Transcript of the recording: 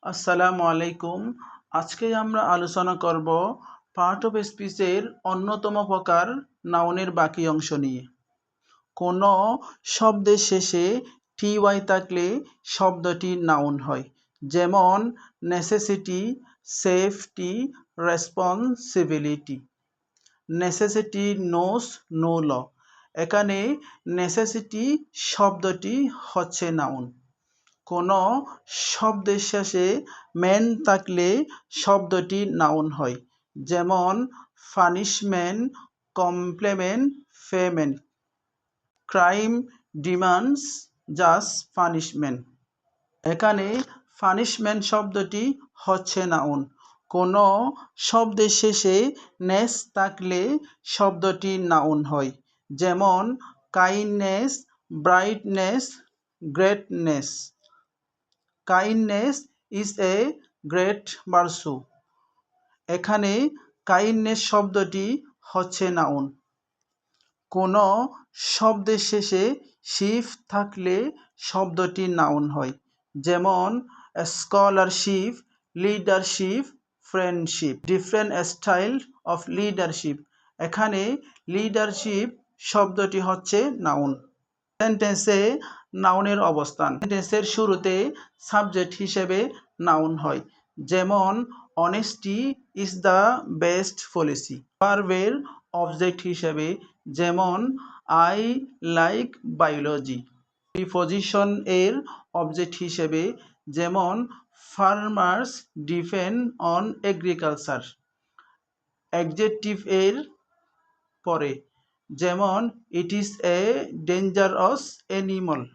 আসসালামু আলাইকুম। আজকে আমরা আলোচনা করব পার্ট অফ স্পিচের অন্যতম প্রকার নাউনের বাকি অংশ নিয়ে। কোনো শব্দের শেষে টি-ওয়াই থাকলে শব্দটি নাউন হয়। যেমন necessity, safety, responsibility. Necessity knows no law. এখানে নেসেসিটি শব্দটি হচ্ছে নাউন। কোনো শব্দের শেষে মেন থাকলে শব্দটি নাউন হয়। যেমন punishment, compliment, payment. Crime demands just punishment. এখানে পানিশমেন্ট শব্দটি হচ্ছে নাউন। কোনো শব্দের শেষে নেস থাকলে শব্দটি নাউন হয়। যেমন kindness, brightness, greatness. Kindness is a great virtue. এখানে কাইন্ডনেস শব্দটি হচ্ছে নাউন। কোনো শব্দের শেষে শিপ থাকলে শব্দটি নাউন হয়। যেমন scholarship, leadership, friendship. Different style of leadership. এখানে লিডারশিপ শব্দটি হচ্ছে নাউন। সেন্টেন্সে নাউনের অবস্থান। সেন্টেন্সের শুরুতে সাবজেক্ট হিসেবে নাউন হয়। যেমন honesty is the best policy. ভার্বের অবজেক্ট হিসেবে যেমন আই লাইক বায়োলজি। প্রিপজিশন এর অবজেক্ট হিসেবে যেমন farmers depend on agriculture. Adjective এর পরে যেমন it is a dangerous animal.